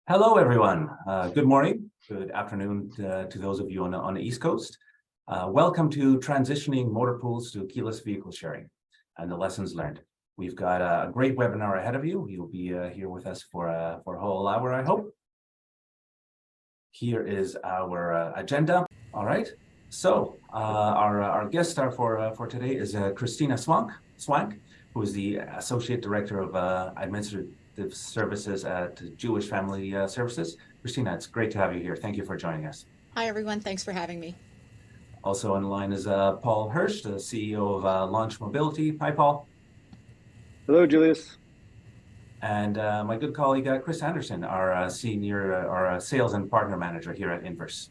Hello, everyone. Good morning, good afternoon to those of you on the East Coast. Welcome to Transitioning Motor Pools to Keyless Vehicle Sharing and the Lessons Learned. We've got a great webinar ahead of you. You'll be here with us for a whole hour, I hope. Here is our agenda. All right. So our guest star for today is Christina Swank, who is the Associate Director of Administrative Services at Jewish Family Services. Christina, it's great to have you here. Thank you for joining us. Hi, everyone. Thanks for having me. Also on the line is Paul Hirsch, the CEO of Launch Mobility. Hi, Paul. Hello, Julius. And my good colleague, Chris Anderson, our sales and partner manager here at Inverse.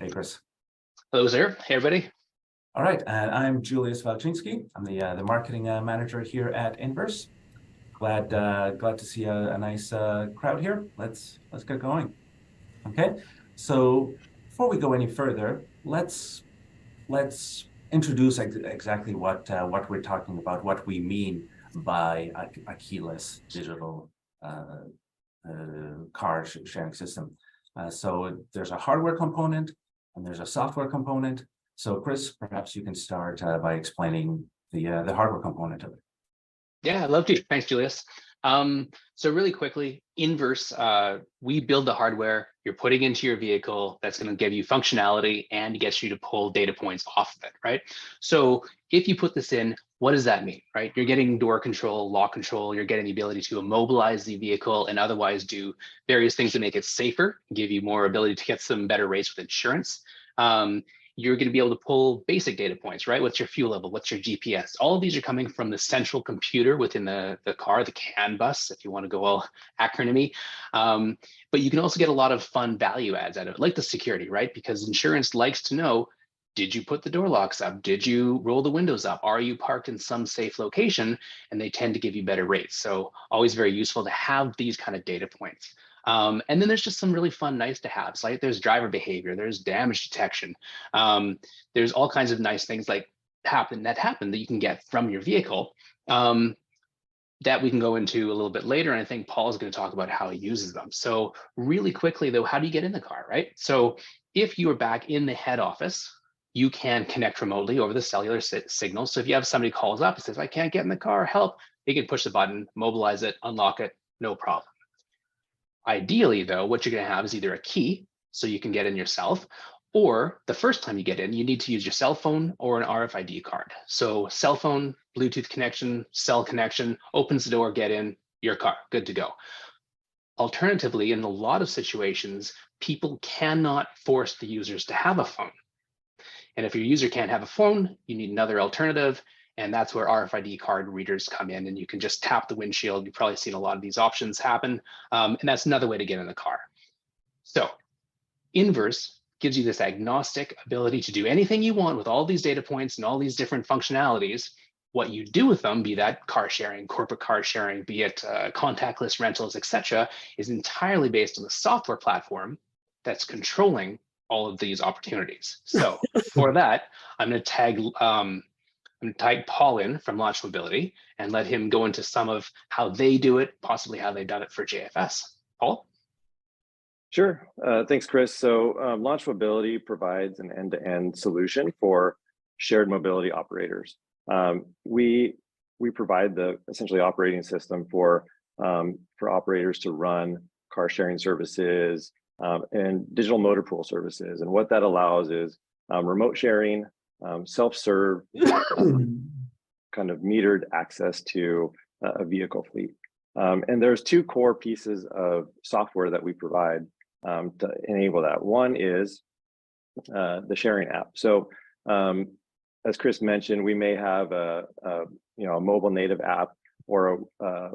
Hey, Chris. Hello there. Hey, everybody. All right, and I'm Julius Walczynski. I'm the marketing manager here at Inverse. Glad to see a nice crowd here. Let's get going. Okay, so before we go any further, let's introduce exactly what we're talking about, what we mean by a keyless digital car sharing system. So there's a hardware component and there's a software component. So Chris, perhaps you can start by explaining the hardware component of it. Yeah, I'd love to. Thanks, Julius. So really quickly, Inverse, we build the hardware you're putting into your vehicle that's going to give you functionality and gets you to pull data points off of it, right? So if you put this in, what does that mean, right? You're getting door control, lock control, you're getting the ability to immobilize the vehicle and otherwise do various things to make it safer, give you more ability to get some better rates with insurance. You're going to be able to pull basic data points, right? What's your fuel level? What's your GPS? All of these are coming from the central computer within the car, the CAN bus, if you want to go all acronymy. But you can also get a lot of fun value adds out of it, like the security, right? Because insurance likes to know, did you put the door locks up? Did you roll the windows up? Are you parked in some safe location? And they tend to give you better rates. So always very useful to have these kind of data points. And then there's just some really fun, nice to haves, like there's driver behavior, there's damage detection. There's all kinds of nice things like happen that you can get from your vehicle that we can go into a little bit later. And I think Paul is going to talk about how he uses them. So really quickly though, how do you get in the car, right? So if you are back in the head office, you can connect remotely over the cellular signal. So if you have somebody calls up and says, I can't get in the car, help, you can push the button, mobilize it, unlock it, no problem. Ideally, though, what you're going to have is either a key, so you can get in yourself, or the first time you get in, you need to use your cell phone or an RFID card. So cell phone, Bluetooth connection, cell connection, opens the door, get in your car, good to go. Alternatively, in a lot of situations, people cannot force the users to have a phone. And if your user can't have a phone, you need another alternative. And that's where RFID card readers come in and you can just tap the windshield. You've probably seen a lot of these options happen. And that's another way to get in the car. So Inverse gives you this agnostic ability to do anything you want with all these data points and all these different functionalities. What you do with them, be that car sharing, corporate car sharing, be it contactless rentals, etc., is entirely based on the software platform that's controlling all of these opportunities. So for that, I'm going to tag Paul in from Launch Mobility and let him go into some of how they do it, possibly how they've done it for JFS. Paul? Sure. Thanks, Chris. So Launch Mobility provides an end-to-end solution for shared mobility operators. We provide the essentially operating system for operators to run car sharing services and digital motor pool services. And what that allows is remote sharing, self-serve, kind of metered access to a vehicle fleet. And there's two core pieces of software that we provide to enable that. One is the sharing app. So as Chris mentioned, we may have a mobile native app or a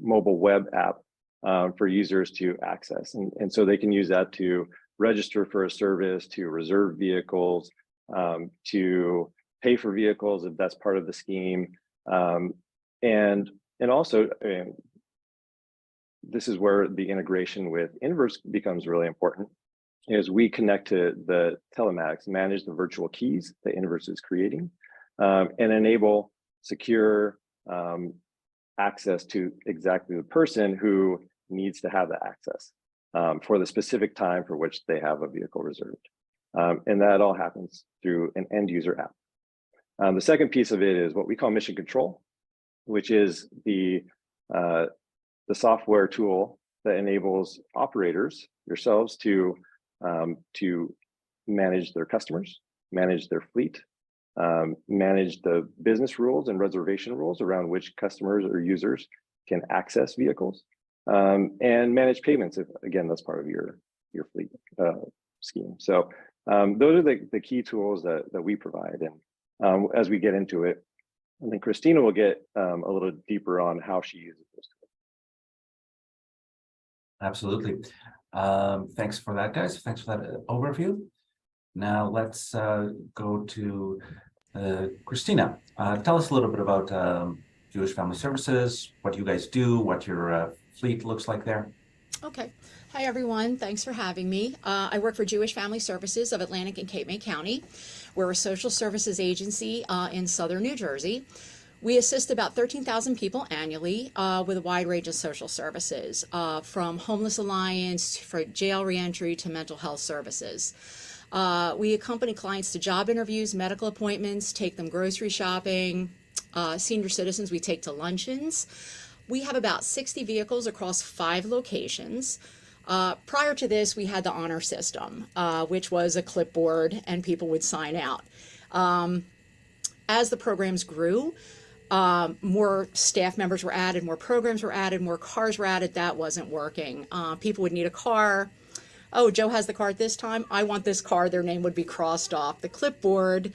mobile web app for users to access. And so they can use that to register for a service, to reserve vehicles, to pay for vehicles if that's part of the scheme. And also, this is where the integration with Inverse becomes really important, is we connect to the telematics, manage the virtual keys that Inverse is creating, and enable secure access to exactly the person who needs to have the access for the specific time for which they have a vehicle reserved. And that all happens through an end user app. The second piece of it is what we call mission control, which is the software tool that enables operators, yourselves, to manage their customers, manage their fleet, manage the business rules and reservation rules around which customers or users can access vehicles, and manage payments if, again, that's part of your fleet scheme. So those are the key tools that we provide. And as we get into it, I think Christina will get a little deeper on how she uses those tools. Absolutely. Thanks for that, guys. Thanks for that overview. Now let's go to Christina. Tell us a little bit about Jewish Family Services, what you guys do, what your fleet looks like there. Okay. Hi, everyone. Thanks for having me. I work for Jewish Family Services of Atlantic and Cape May County. We're a social services agency in southern New Jersey. We assist about 13,000 people annually with a wide range of social services, from Homeless Alliance for jail reentry to mental health services. We accompany clients to job interviews, medical appointments, take them grocery shopping. Senior citizens we take to luncheons. We have about 60 vehicles across 5 locations. Prior to this, we had the honor system, which was a clipboard and people would sign out. As the programs grew, more staff members were added, more programs were added, more cars were added. That wasn't working. People would need a car. Oh, Joe has the car at this time. I want this car. Their name would be crossed off the clipboard.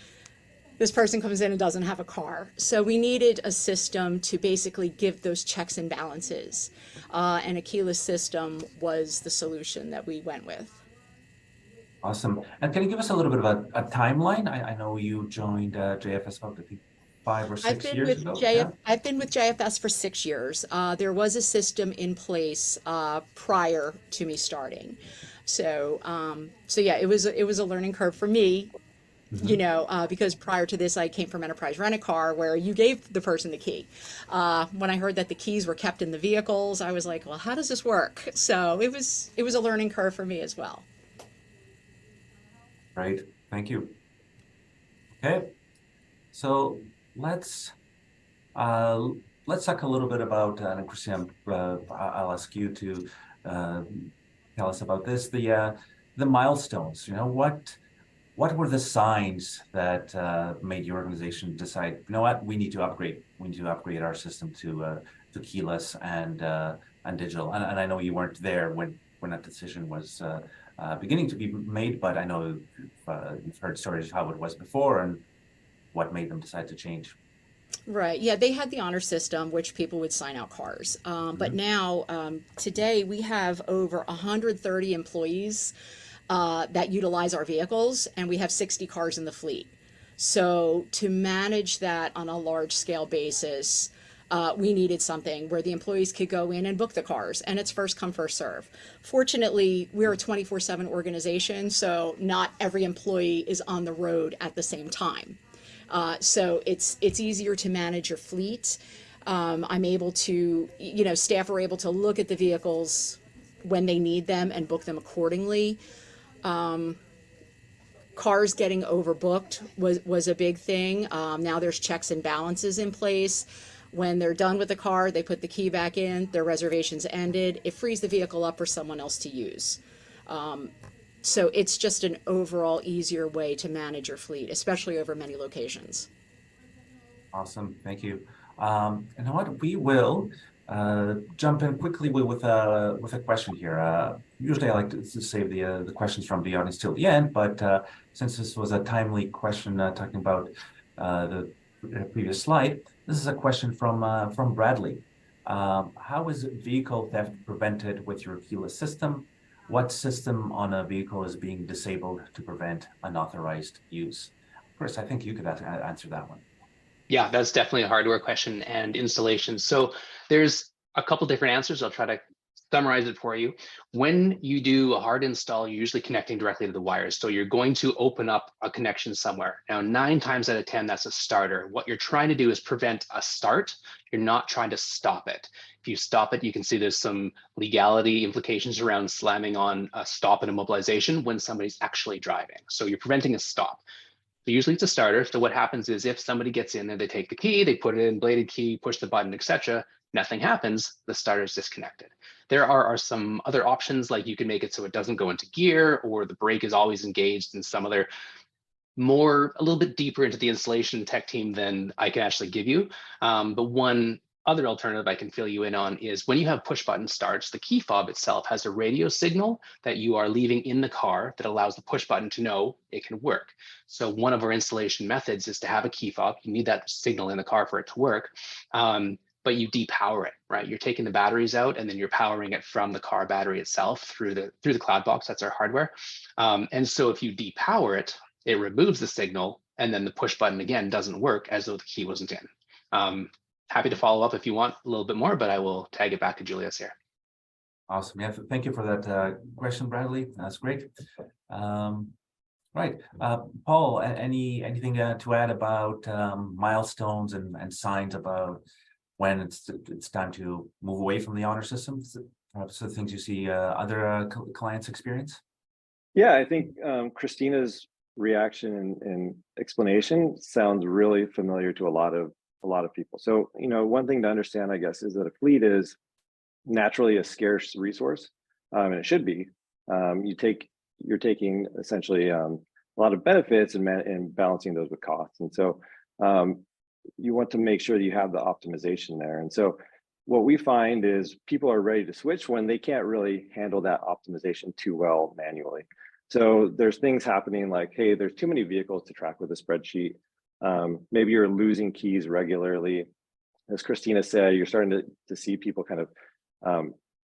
This person comes in and doesn't have a car. So we needed a system to basically give those checks and balances. And a keyless system was the solution that we went with. Awesome. And can you give us a little bit of a timeline? I know you joined JFS about, I think, 5 or 6 years ago. I've been with JFS for 6 years. There was a system in place prior to me starting. So yeah, it was a learning curve for me. Mm-hmm. You know, because prior to this, I came from Enterprise Rent-A-Car, where you gave the person the key. When I heard that the keys were kept in the vehicles, I was like, well, how does this work? So it was a learning curve for me as well. Right. Thank you. Okay. So let's talk a little bit about, and Christian, I'll ask you to tell us about this, the milestones. You know, what were the signs that made your organization decide, you know what, we need to upgrade our system to keyless and digital? And I know you weren't there when that decision was beginning to be made, but I know you've heard stories of how it was before and what made them decide to change. Right. Yeah, they had the honor system, which people would sign out cars. But now, today, we have over 130 employees that utilize our vehicles, and we have 60 cars in the fleet. So to manage that on a large scale basis, we needed something where the employees could go in and book the cars, and it's first come, first serve. Fortunately, we're a 24/7 organization, so not every employee is on the road at the same time. So it's easier to manage your fleet. I'm able to, you know, staff are able to look at the vehicles when they need them and book them accordingly. Cars getting overbooked was a big thing. Now there's checks and balances in place. When they're done with the car, they put the key back in, their reservation's ended. It frees the vehicle up for someone else to use. So it's just an overall easier way to manage your fleet, especially over many locations. Awesome, thank you. You know what, we will jump in quickly with a question here. Usually I like to save the questions from the audience till the end, but since this was a timely question talking about the previous slide, this is a question from Bradley. How is vehicle theft prevented with your keyless system? What system on a vehicle is being disabled to prevent unauthorized use? Chris, I think you could answer that one. Yeah, that's definitely a hardware question and installation. So there's a couple different answers. I'll try to summarize it for you. When you do a hard install, you're usually connecting directly to the wires. So you're going to open up a connection somewhere. Now, 9 times out of 10, that's a starter. What you're trying to do is prevent a start. You're not trying to stop it. If you stop it, you can see there's some legality implications around slamming on a stop and immobilization when somebody's actually driving. So you're preventing a stop. So usually it's a starter. So what happens is if somebody gets in there, they take the key, they put it in bladed key, push the button, etc. Nothing happens, the starter is disconnected. There are some other options, like you can make it so it doesn't go into gear, or the brake is always engaged, and some other a little bit deeper into the installation tech team than I can actually give you. But one other alternative I can fill you in on is when you have push button starts, the key fob itself has a radio signal that you are leaving in the car that allows the push button to know it can work. So one of our installation methods is to have a key fob. You need that signal in the car for it to work. But you depower it, right? You're taking the batteries out and then you're powering it from the car battery itself through the cloud box. That's our hardware. And so if you depower it, it removes the signal, and then the push button again doesn't work as though the key wasn't in. Happy to follow up if you want a little bit more, but I will tag it back to Julius here. Awesome. Yeah, thank you for that question, Bradley. That's great. Right, Paul, anything to add about milestones and signs about when it's time to move away from the honor system? Perhaps the things you see other clients experience? Yeah, I think Christina's reaction and explanation sounds really familiar to a lot of people. So, one thing to understand, I guess, is that a fleet is naturally a scarce resource, and it should be. You're taking essentially a lot of benefits and balancing those with costs, and so you want to make sure that you have the optimization there. And so what we find is people are ready to switch when they can't really handle that optimization too well manually. So there's things happening like, hey, there's too many vehicles to track with a spreadsheet. Maybe you're losing keys regularly. As Christina said, you're starting to see people kind of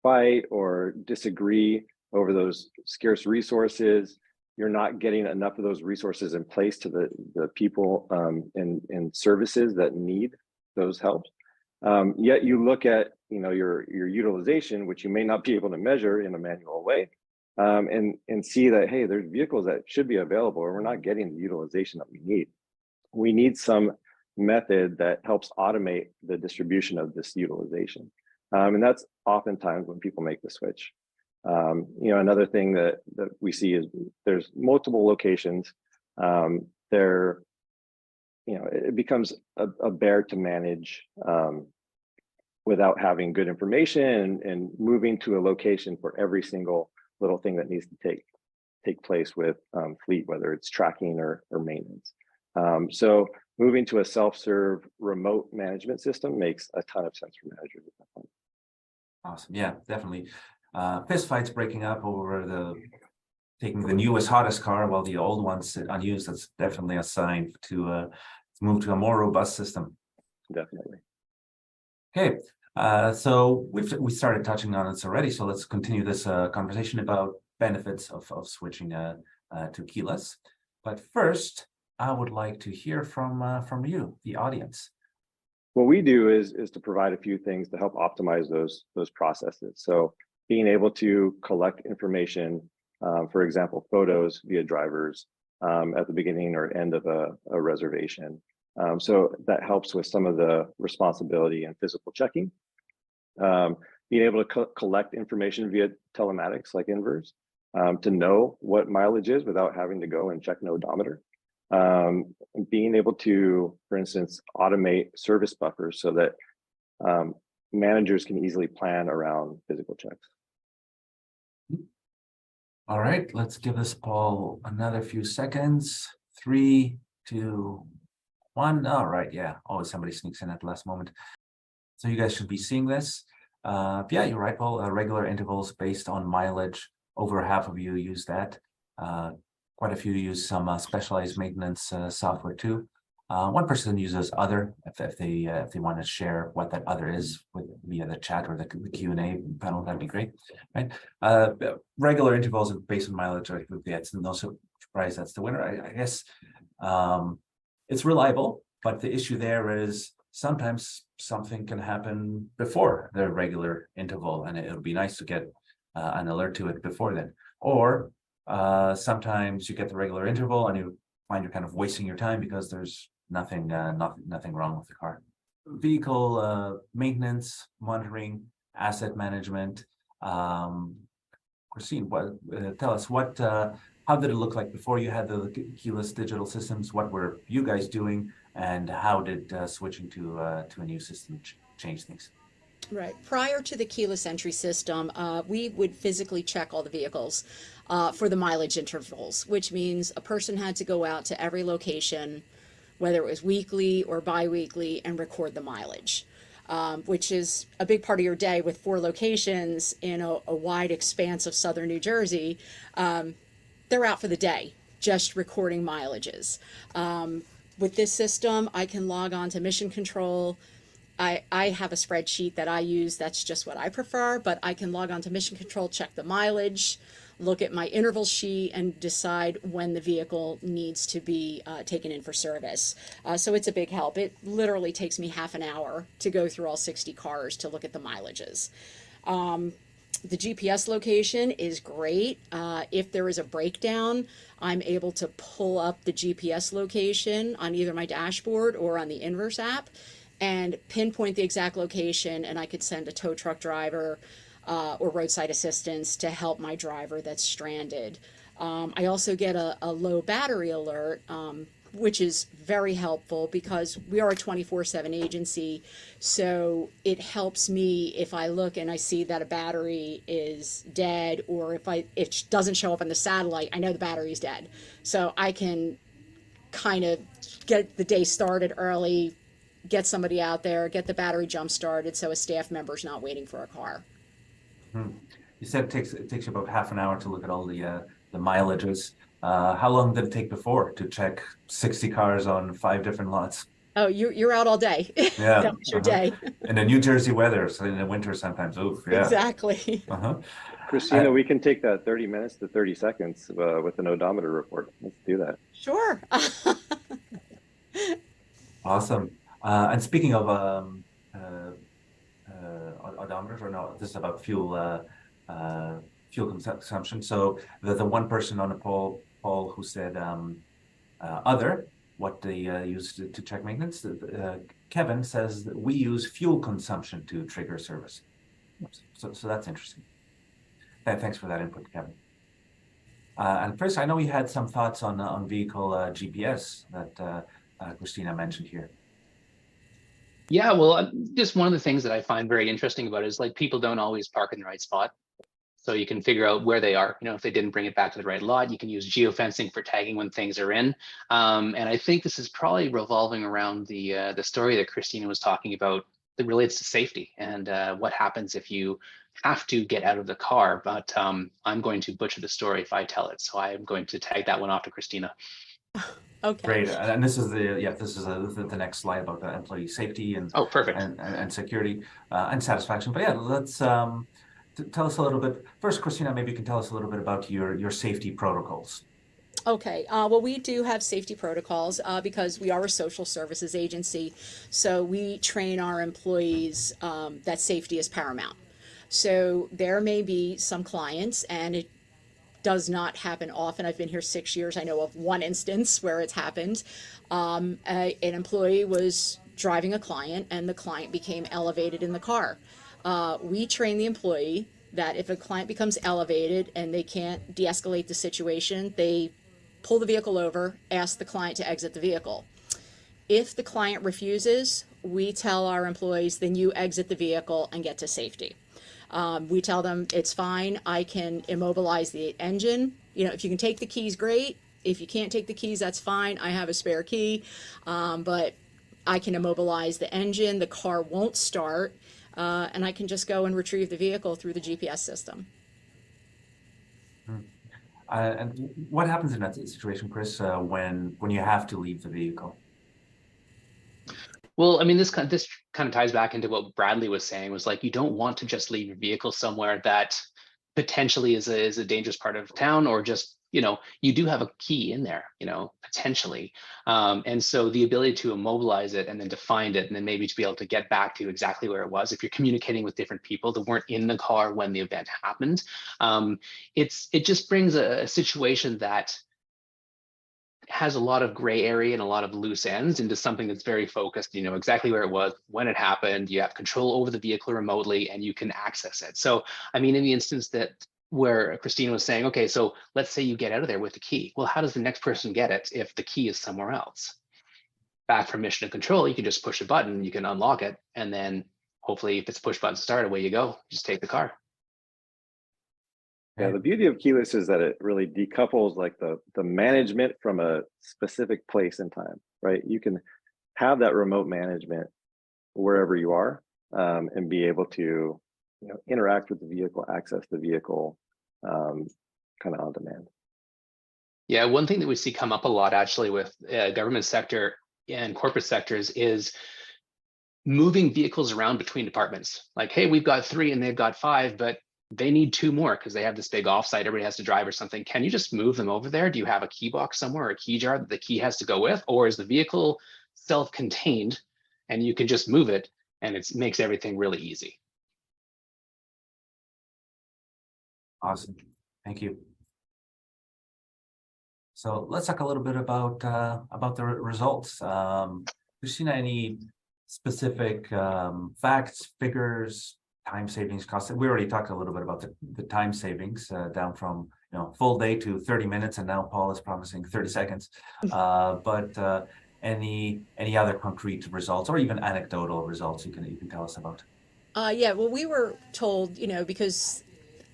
fight or disagree over those scarce resources. You're not getting enough of those resources in place to the people and services that need those helps. Yet you look at your utilization, which you may not be able to measure in a manual way, and see that, hey, there's vehicles that should be available and we're not getting the utilization that we need. We need some method that helps automate the distribution of this utilization. And that's oftentimes when people make the switch. Another thing that we see is there's multiple locations. It becomes a bear to manage without having good information and moving to a location for every single little thing that needs to take place with fleet, whether it's tracking or maintenance. So moving to a self-serve remote management system makes a ton of sense for managers at that point. Awesome. Yeah, definitely. Fist fights breaking up over taking the newest, hottest car while the old ones sit unused. That's definitely a sign to move to a more robust system. Kefinitely. Okay, so we started touching on this already. So let's continue this conversation about benefits of switching to keyless. But first, I would like to hear from you, the audience. What we do is to provide a few things to help optimize those processes. So being able to collect information, for example, photos via drivers at the beginning or end of a reservation. So that helps with some of the responsibility and physical checking. Being able to collect information via telematics like Inverse to know what mileage is without having to go and check an odometer. Being able to, for instance, automate service buffers so that managers can easily plan around physical checks. All right, let's give this poll another few seconds. 3, 2, 1. All right, yeah, always somebody sneaks in at the last moment. So you guys should be seeing this. Yeah, you're right, Paul. Regular intervals based on mileage. Over half of you use that. Quite a few use some specialized maintenance software too. One person uses other if they want to share what that other is via the chat or the Q&A panel. That'd be great, right? Regular intervals based on mileage. It's no surprise that's the winner. I guess it's reliable, but the issue there is sometimes something can happen before the regular interval, and it'll be nice to get an alert to it before then. Or sometimes you get the regular interval and you find you're kind of wasting your time because there's nothing wrong with the car. Vehicle maintenance, monitoring, asset management. Christine, tell us how did it look like before you had the keyless digital systems? What were you guys doing, and how did switching to a new system change things? Right. Prior to the keyless entry system, we would physically check all the vehicles for the mileage intervals, which means a person had to go out to every location, whether it was weekly or bi-weekly, and record the mileage, which is a big part of your day with 4 locations in a wide expanse of southern New Jersey. They're out for the day, just recording mileages. With this system, I can log on to Mission Control. I have a spreadsheet that I use. That's just what I prefer, but I can log on to Mission Control, check the mileage, look at my interval sheet, and decide when the vehicle needs to be taken in for service. So it's a big help. It literally takes me half an hour to go through all 60 cars to look at the mileages. The GPS location is great. If there is a breakdown, I'm able to pull up the GPS location on either my dashboard or on the Inverse app and pinpoint the exact location, and I could send a tow truck driver or roadside assistance to help my driver that's stranded. I also get a low battery alert, which is very helpful because we are a 24/7 agency. So it helps me if I look and I see that a battery is dead, or if it doesn't show up on the satellite, I know the battery is dead. So I can kind of get the day started early, get somebody out there, get the battery jump started so a staff member's not waiting for a car. You said it takes you about half an hour to look at all the mileages. How long did it take before to check 60 cars on 5 different lots? Oh, you're out all day. Yeah. That was your day. In the New Jersey weather, so in the winter sometimes. Oof, yeah. Exactly. Christina, we can take that 30 minutes to 30 seconds with an odometer report. Let's do that. Sure. Awesome. And speaking of odometers, or no, this is about fuel consumption. So the one person on the poll who said what they use to check maintenance. Kevin says that we use fuel consumption to trigger service. So that's interesting. Thanks for that input, Kevin. And Chris, I know you had some thoughts on vehicle GPS that Christina mentioned here. Yeah, well, just one of the things that I find very interesting about it is like people don't always park in the right spot. So you can figure out where they are. You know, if they didn't bring it back to the right lot, you can use geofencing for tagging when things are in. And I think this is probably revolving around the story that Christina was talking about that relates to safety and what happens if you have to get out of the car. But I'm going to butcher the story if I tell it. So I am going to tag that one off to Christina. Okay. Great. And this is the next slide about the employee safety and perfect and security and satisfaction. But yeah, let's tell us a little bit. First, Christina, maybe you can tell us a little bit about your safety protocols. Okay. Well, we do have safety protocols because we are a social services agency. So we train our employees that safety is paramount. So there may be some clients, and it does not happen often. I've been here 6 years. I know of one instance where it's happened. An employee was driving a client, and the client became elevated in the car. We train the employee that if a client becomes elevated and they can't de-escalate the situation, they pull the vehicle over, ask the client to exit the vehicle. If the client refuses, we tell our employees, then you exit the vehicle and get to safety. We tell them it's fine. I can immobilize the engine. You know, if you can take the keys, great. If you can't take the keys, that's fine. I have a spare key, but I can immobilize the engine. The car won't start. And I can just go and retrieve the vehicle through the GPS system. And what happens in that situation, Chris, when you have to leave the vehicle? Well, I mean, this kind of ties back into what Bradley was saying, was like, you don't want to just leave your vehicle somewhere that potentially is a dangerous part of town or just you do have a key in there, potentially. And so the ability to immobilize it and then to find it and then maybe to be able to get back to exactly where it was, if you're communicating with different people that weren't in the car when the event happened, it just brings a situation that has a lot of gray area and a lot of loose ends into something that's very focused. You know exactly where it was, when it happened, you have control over the vehicle remotely, and you can access it. So, I mean, in the instance that where Christine was saying, okay, so let's say you get out of there with the key. Well, how does the next person get it if the key is somewhere else? Back from mission and control, you can just push a button, you can unlock it, and then hopefully if it's push button start, away you go, just take the car. Yeah, the beauty of keyless is that it really decouples like the management from a specific place and time, right? You can have that remote management wherever you are, and be able to interact with the vehicle, access the vehicle kind of on demand. Yeah, one thing that we see come up a lot actually with government sector and corporate sectors is moving vehicles around between departments. Like, hey, we've got 3 and they've got 5, but they need 2 more because they have this big offsite everybody has to drive or something. Can you just move them over there? Do you have a key box somewhere or a key jar that the key has to go with? Or is the vehicle self-contained and you can just move it and it makes everything really easy? Awesome. Thank you. So let's talk a little bit about the results. Christina, any specific facts, figures, time savings, costs? We already talked a little bit about the time savings down from full day to 30 minutes, and now Paul is promising 30 seconds. But any other concrete results or even anecdotal results you can tell us about? Yeah, well, we were told, because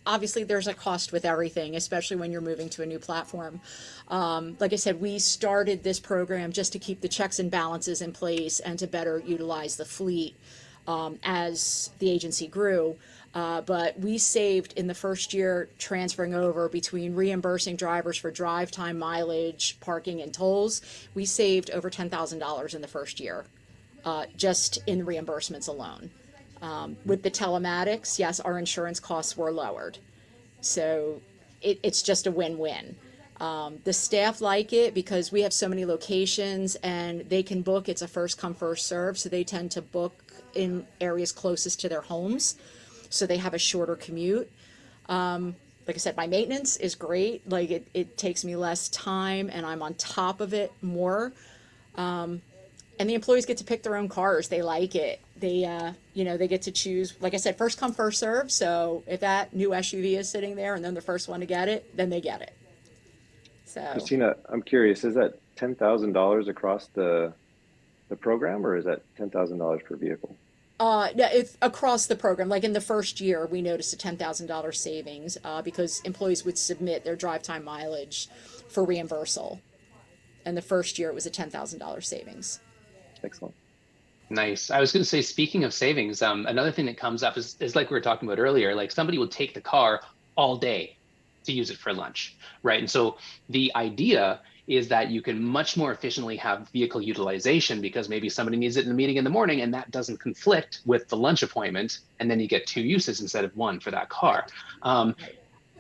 obviously there's a cost with everything, especially when you're moving to a new platform. Like I said, we started this program just to keep the checks and balances in place and to better utilize the fleet as the agency grew. But we saved in the first year transferring over between reimbursing drivers for drive time, mileage, parking, and tolls. We saved over $10,000 in the first year just in reimbursements alone. With the telematics, yes, our insurance costs were lowered. So it's just a win-win. The staff like it because we have so many locations and they can book. It's a first come, first serve. So they tend to book in areas closest to their homes. So they have a shorter commute. Like I said, my maintenance is great. Like it takes me less time and I'm on top of it more. And the employees get to pick their own cars. They like it. They, they get to choose, like I said, first come, first serve. So if that new SUV is sitting there and they're the first one to get it, then they get it. So Christina, I'm curious, is that $10,000 across the program or is that $10,000 per vehicle? No, it's across the program. Like in the first year, we noticed a $10,000 savings because employees would submit their drive time mileage for reimbursal. And the first year it was a $10,000 savings. Excellent. Nice. I was going to say, speaking of savings, another thing that comes up is like we were talking about earlier, like somebody will take the car all day to use it for lunch, right? And so the idea is that you can much more efficiently have vehicle utilization because maybe somebody needs it in the meeting in the morning and that doesn't conflict with the lunch appointment. And then you get 2 uses instead of 1 for that car. I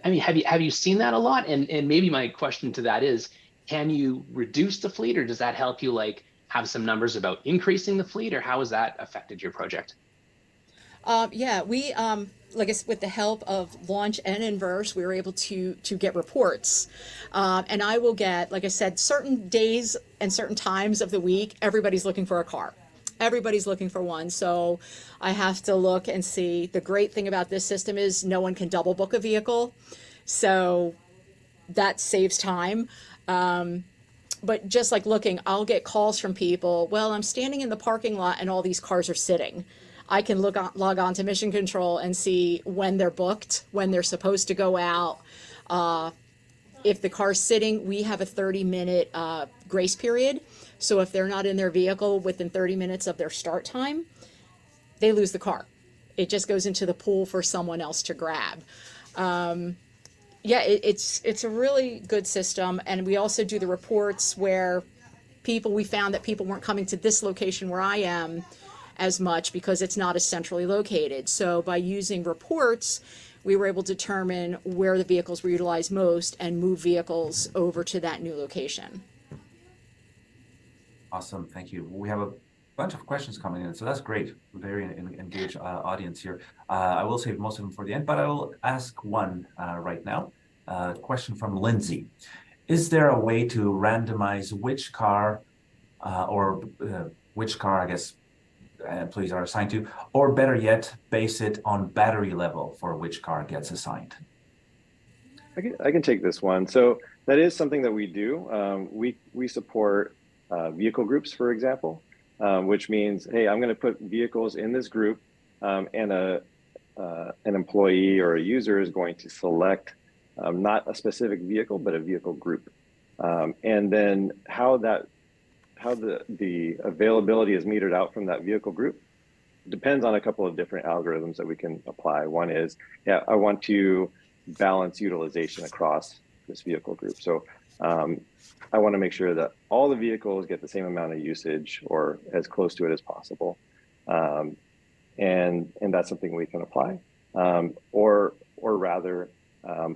mean, have you seen that a lot? And maybe my question to that is, can you reduce the fleet or does that help you have some numbers about increasing the fleet, or how has that affected your project? Yeah, we, like I said, with the help of Launch and Inverse, we were able to get reports. And I will get, like I said, certain days and certain times of the week, everybody's looking for a car. Everybody's looking for one. So I have to look and see. The great thing about this system is no one can double book a vehicle. So that saves time. But just like looking, I'll get calls from people. Well, I'm standing in the parking lot and all these cars are sitting. I can log on to Mission Control and see when they're booked, when they're supposed to go out. If the car's sitting, we have a 30-minute grace period. So if they're not in their vehicle within 30 minutes of their start time, they lose the car. It just goes into the pool for someone else to grab. Yeah, it's a really good system. And we also do the reports where we found that people weren't coming to this location where I am as much because it's not as centrally located. So by using reports, we were able to determine where the vehicles were utilized most and move vehicles over to that new location. Awesome, thank you. We have a bunch of questions coming in, so that's great. Very engaged audience here. I will save most of them for the end, but I will ask one right now. Question from Lindsay. Is there a way to randomize which car I guess, employees are assigned to, or better yet, base it on battery level for which car gets assigned? I can take this one. So that is something that we do. We support vehicle groups, for example, which means, hey, I'm going to put vehicles in this group, and an employee or a user is going to select not a specific vehicle, but a vehicle group. And then how the availability is metered out from that vehicle group depends on a couple of different algorithms that we can apply. One is, yeah, I want to balance utilization across this vehicle group. So I want to make sure that all the vehicles get the same amount of usage or as close to it as possible. And that's something we can apply. Or rather,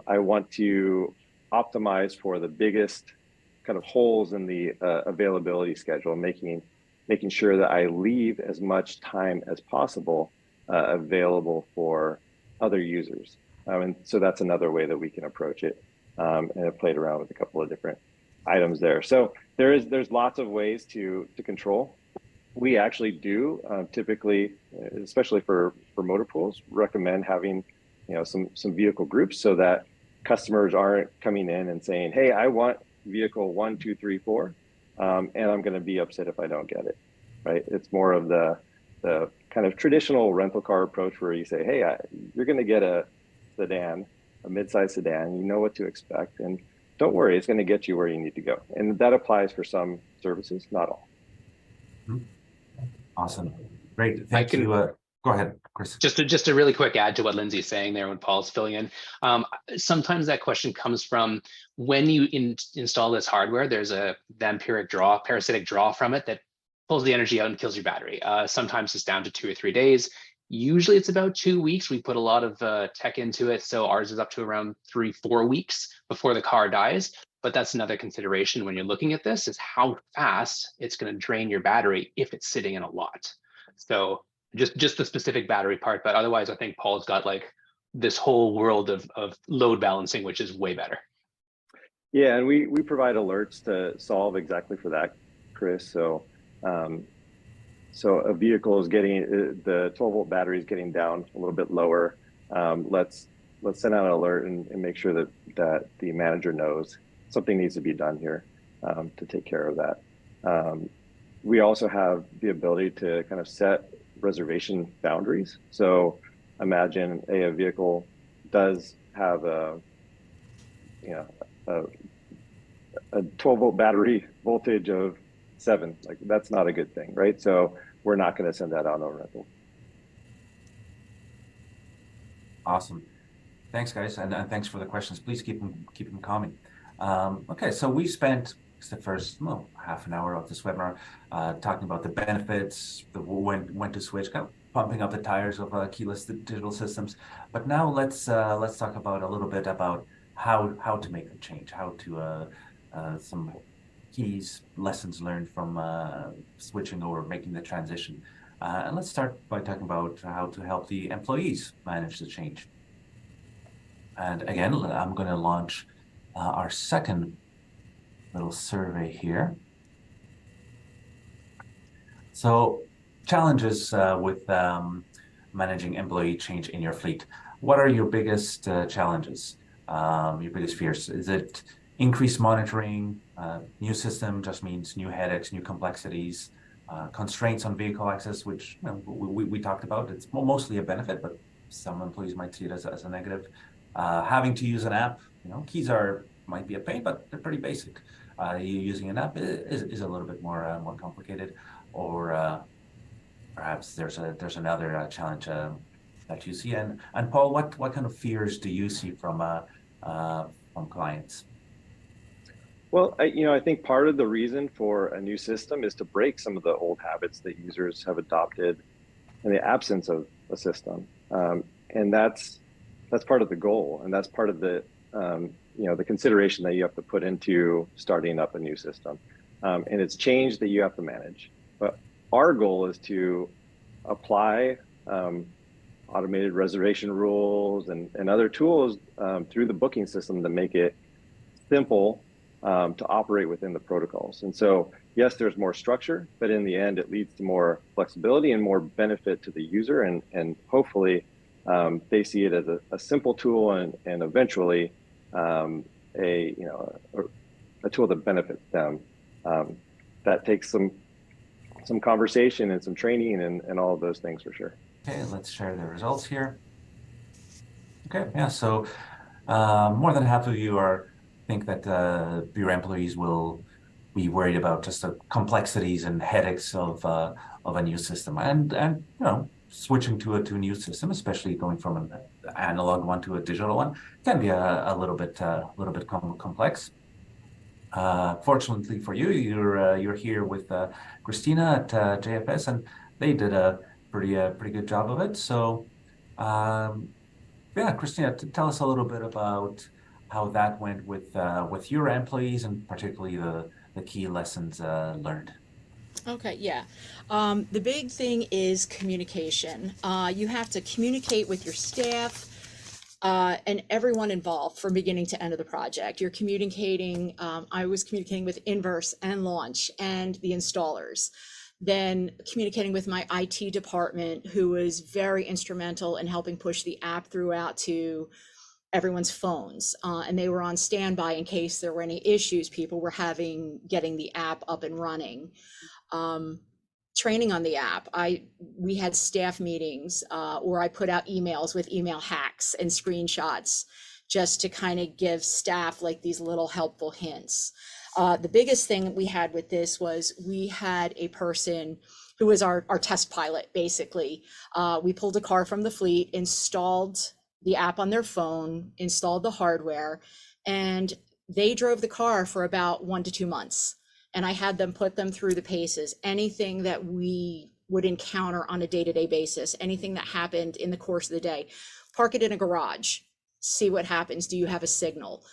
I want to optimize for the biggest kind of holes in the availability schedule, making sure that I leave as much time as possible available for other users. And so that's another way that we can approach it. And I've played around with a couple of different items there. So there's lots of ways to control. We actually do typically, especially for motor pools, recommend having some vehicle groups so that customers aren't coming in and saying, hey, I want vehicle 1, 2, 3, 4, and I'm going to be upset if I don't get it, right? It's more of the kind of traditional rental car approach where you say, hey, you're going to get a sedan, a mid-size sedan, you know what to expect, and don't worry, it's going to get you where you need to go. And that applies for some services, not all. Awesome, great, thank you. Go ahead, Chris. Just a really quick add to what Lindsay's saying there when Paul's filling in. Sometimes that question comes from when you install this hardware, there's a parasitic draw from it that pulls the energy out and kills your battery. Sometimes it's down to 2 or 3 days. Usually it's about 2 weeks. We put a lot of tech into it. So ours is up to around 3-4 weeks before the car dies. But that's another consideration when you're looking at this, is how fast it's going to drain your battery if it's sitting in a lot. So just the specific battery part, but otherwise I think Paul's got like this whole world of load balancing, which is way better. Yeah, and we provide alerts to solve exactly for that, Chris. So so a vehicle is getting, the 12-volt battery is getting down a little bit lower. Let's send out an alert and make sure that the manager knows something needs to be done here to take care of that. We also have the ability to kind of set reservation boundaries. So imagine a vehicle does have a 12-volt battery voltage of 7. Like, that's not a good thing, right? So we're not going to send that out on rental. Awesome, thanks guys, and thanks for the questions. Please keep them coming. Okay, so we spent the first half an hour of this webinar talking about the benefits, when to switch, kind of pumping up the tires of keyless digital systems. But now let's talk about a little bit about how to make the change, how to some keys, lessons learned from switching over, making the transition. And let's start by talking about how to help the employees manage the change. And again, I'm going to launch our second little survey here. So, challenges with managing employee change in your fleet. What are your biggest challenges, your biggest fears? Is it increased monitoring? New system just means new headaches, new complexities, constraints on vehicle access, which we talked about. It's mostly a benefit, but some employees might see it as a negative. Having to use an app, keys might be a pain, but they're pretty basic. Using an app is a little bit more complicated, or perhaps there's another challenge that you see. And Paul, what kind of fears do you see from clients? Well, I think part of the reason for a new system is to break some of the old habits that users have adopted in the absence of a system, and that's that's part of the goal, and that's part of the the consideration that you have to put into starting up a new system, and it's change that you have to manage. But our goal is to apply automated reservation rules and other tools through the booking system to make it simple to operate within the protocols. And so, yes, there's more structure, but in the end, it leads to more flexibility and more benefit to the user. And hopefully, they see it as a simple tool and eventually a tool that benefits them. That takes some conversation and some training and all of those things for sure. Okay, let's share the results here. Okay, yeah, so more than half of you think that your employees will be worried about just the complexities and headaches of a new system, and switching to a new system, especially going from an analog one to a digital one, can be a little bit complex. Fortunately for you, you're here with Christina at JFS, and they did a pretty good job of it. So, yeah, Christina, tell us a little bit about how that went with your employees, and particularly the key lessons learned. Okay, yeah. The big thing is communication. You have to communicate with your staff and everyone involved from beginning to end of the project. You're communicating, I was communicating with Inverse and Launch and the installers, then communicating with my IT department, who was very instrumental in helping push the app throughout to everyone's phones, and they were on standby in case there were any issues people were having getting the app up and running. Training on the app, we had staff meetings where I put out emails with email hacks and screenshots just to kind of give staff like these little helpful hints. The biggest thing we had with this was we had a person who was our test pilot, basically. We pulled a car from the fleet, installed the app on their phone, installed the hardware, and they drove the car for about 1 to 2 months. And I had them put them through the paces, anything that we would encounter on a day-to-day basis, anything that happened in the course of the day. Park it in a garage, see what happens. Do you have a signal?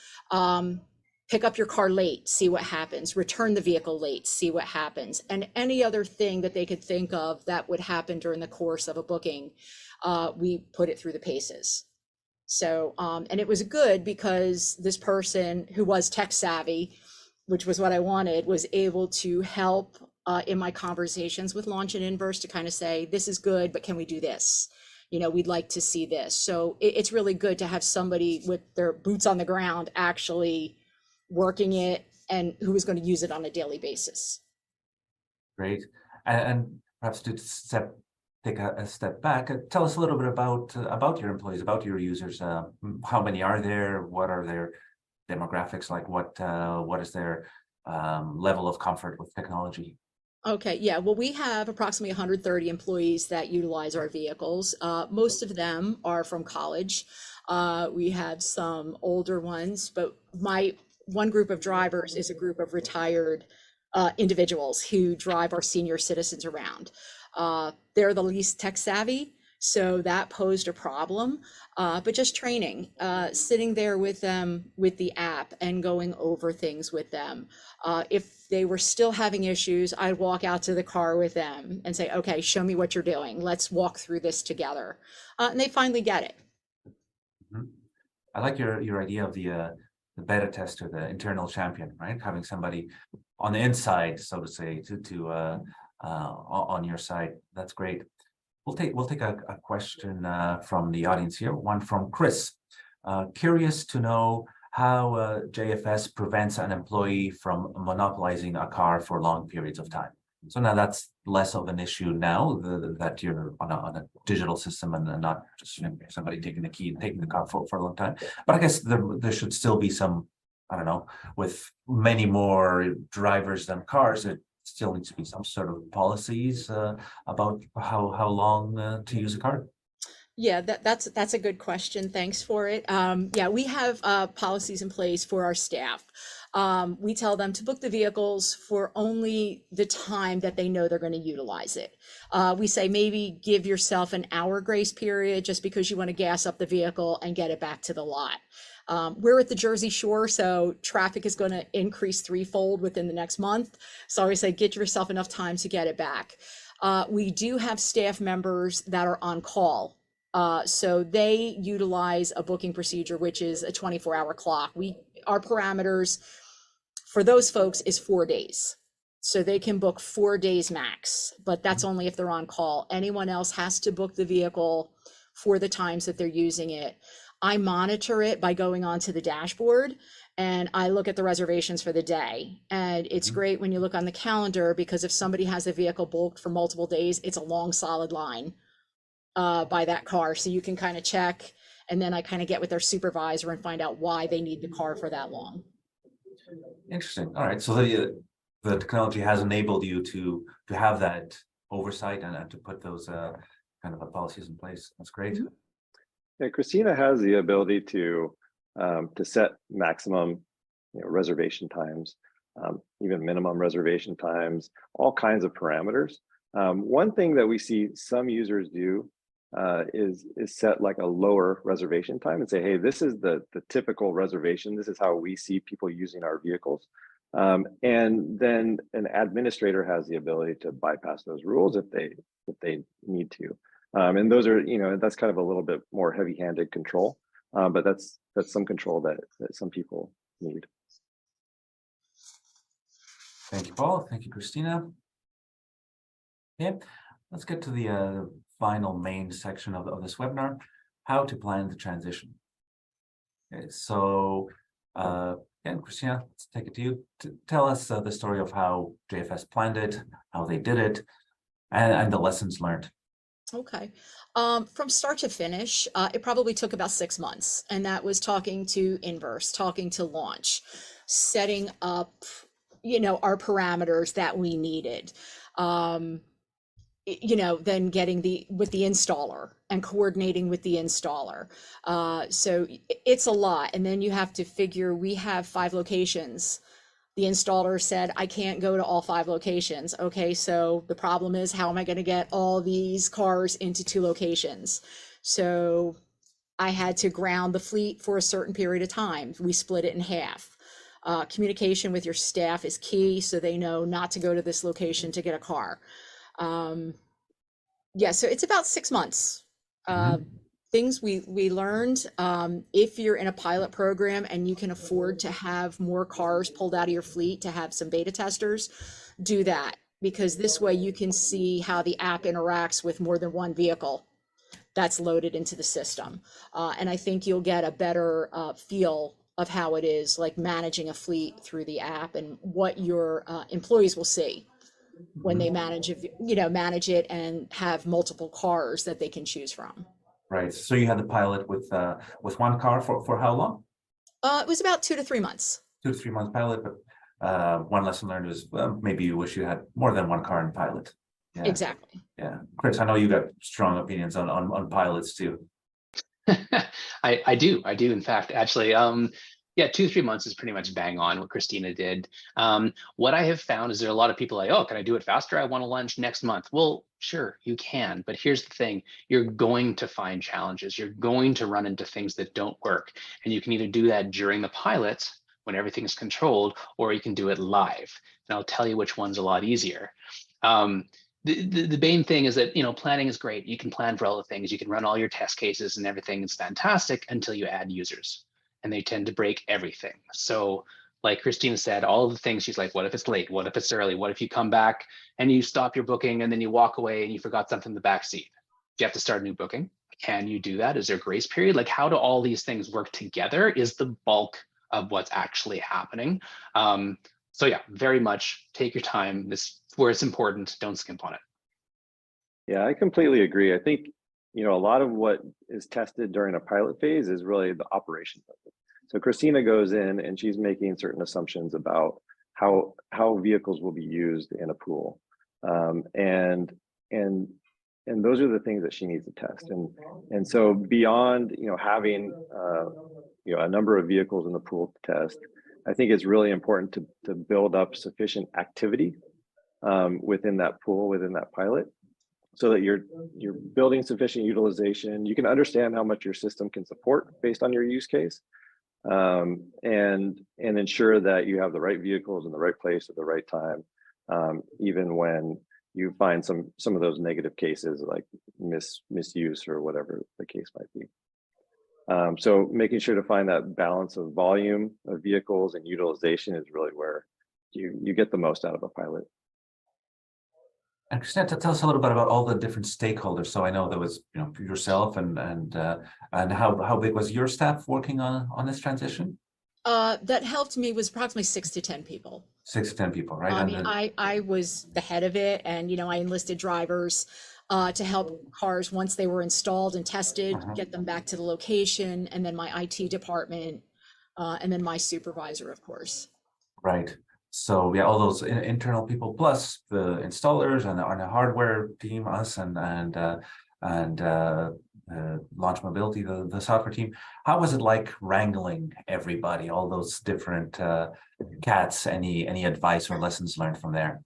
Pick up your car late, see what happens. Return the vehicle late, see what happens. And any other thing that they could think of that would happen during the course of a booking, we put it through the paces. So, and it was good because this person who was tech savvy, which was what I wanted, was able to help in my conversations with Launch and Inverse to kind of say, this is good, but can we do this? We'd like to see this. So it's really good to have somebody with their boots on the ground actually working it and who is going to use it on a daily basis. Great. And perhaps to take a step back, tell us a little bit about your employees, about your users. How many are there? What are their demographics like? What is their level of comfort with technology? Okay, yeah, well, we have approximately 130 employees that utilize our vehicles. Most of them are from college. We have some older ones, but one group of drivers is a group of retired individuals who drive our senior citizens around. They're the least tech savvy, so that posed a problem, but just training, sitting there with them with the app and going over things with them. If they were still having issues, I'd walk out to the car with them and say, okay, show me what you're doing. Let's walk through this together. And they finally get it. Mm-hmm. I like your idea of the beta tester, the internal champion, right? Having somebody on the inside, so to say, on your side. That's great. We'll take a question from the audience here. One from Chris. Curious to know how JFS prevents an employee from monopolizing a car for long periods of time. So now that's less of an issue now that you're on a digital system and not just somebody taking the key and taking the car for a long time. But I guess there should still be some, I don't know, with many more drivers than cars, it still needs to be some sort of policies about how long to use a car. Yeah, that's a good question. Thanks for it. Yeah, we have policies in place for our staff. We tell them to book the vehicles for only the time that they know they're going to utilize it. We say maybe give yourself an hour grace period just because you want to gas up the vehicle and get it back to the lot. We're at the Jersey Shore, so traffic is going to increase threefold within the next month. So I always say get yourself enough time to get it back. We do have staff members that are on call. So they utilize a booking procedure, which is a 24-hour clock. Our parameters for those folks is 4 days. So they can book 4 days max, but that's only if they're on call. Anyone else has to book the vehicle for the times that they're using it. I monitor it by going onto the dashboard and I look at the reservations for the day. And it's great when you look on the calendar because if somebody has a vehicle booked for multiple days, it's a long solid line by that car. So you can kind of check, and then I kind of get with their supervisor and find out why they need the car for that long. Interesting. All right. So the technology has enabled you to have that oversight and to put those kind of policies in place. That's great. Yeah, Christina has the ability to set maximum, reservation times, even minimum reservation times, all kinds of parameters. One thing that we see some users do is set like a lower reservation time and say, hey, this is the typical reservation. This is how we see people using our vehicles. And then an administrator has the ability to bypass those rules if they need to. And those are, that's kind of a little bit more heavy-handed control, but that's some control that some people need. Thank you, Paul. Thank you, Christina. Yeah, let's get to the final main section of this webinar, how to plan the transition. Okay, so again, Christina, let's take it to you to tell us the story of how JFS planned it, how they did it, and the lessons learned. Okay. From start to finish, it probably took about 6 months, and that was talking to Inverse, talking to launch, setting up, our parameters that we needed. Then getting with the installer and coordinating with the installer. So it's a lot. And then you have to figure we have 5 locations. The installer said, I can't go to all 5 locations. Okay, so the problem is, how am I going to get all these cars into 2 locations? So I had to ground the fleet for a certain period of time. We split it in half. Communication with your staff is key, so they know not to go to this location to get a car. Yeah, so it's about 6 months. Things we learned, if you're in a pilot program and you can afford to have more cars pulled out of your fleet to have some beta testers, do that, because this way you can see how the app interacts with more than one vehicle that's loaded into the system. And I think you'll get a better feel of how it is like managing a fleet through the app and what your employees will see when they manage it and have multiple cars that they can choose from. Right. So you had the pilot with one car for how long? It was about 2 to 3 months. 2 to 3 month pilot, but one lesson learned is maybe you wish you had more than one car in pilot. Yeah. Exactly. Yeah. Chris, I know you got strong opinions on pilots too. I do. In fact, actually, yeah, 2 to 3 months is pretty much bang on what Christina did. What I have found is there are a lot of people like, oh, can I do it faster? I want to launch next month. Well, sure, you can. But here's the thing. You're going to find challenges. You're going to run into things that don't work. And you can either do that during the pilot when everything's controlled, or you can do it live. And I'll tell you which one's a lot easier. The main thing is that, planning is great. You can plan for all the things. You can run all your test cases and everything. It's fantastic until you add users. And they tend to break everything. So like Christina said, all of the things, she's like, what if it's late? What if it's early? What if you come back and you stop your booking and then you walk away and you forgot something in the back seat? Do you have to start a new booking? Can you do that? Is there a grace period? Like, how do all these things work together is the bulk of what's actually happening. So yeah, very much take your time. This where it's important, don't skimp on it. Yeah, I completely agree. I think a lot of what is tested during a pilot phase is really the operations of it. So Christina goes in and she's making certain assumptions about how vehicles will be used in a pool. And and those are the things that she needs to test. And so beyond, having, a number of vehicles in the pool to test, I think it's really important to build up sufficient activity within that pool, within that pilot, so that you're building sufficient utilization. You can understand how much your system can support based on your use case, and ensure that you have the right vehicles in the right place at the right time, even when you find some of those negative cases like misuse or whatever the case might be. So making sure to find that balance of volume of vehicles and utilization is really where you get the most out of a pilot. And Christina, tell us a little bit about all the different stakeholders. So I know there was, yourself and how big was your staff working on this transition? That helped me was approximately 6 to 10 people. 6 to 10 people, right? I And mean, then- I was the head of it, and I enlisted drivers to help cars once they were installed and tested, get them back to the location, and then my IT department, and then my supervisor, of course. Right. So yeah, all those internal people plus the installers and the hardware team, us and Launch Mobility, the software team. How was it like wrangling everybody, all those different cats? Any advice or lessons learned from there?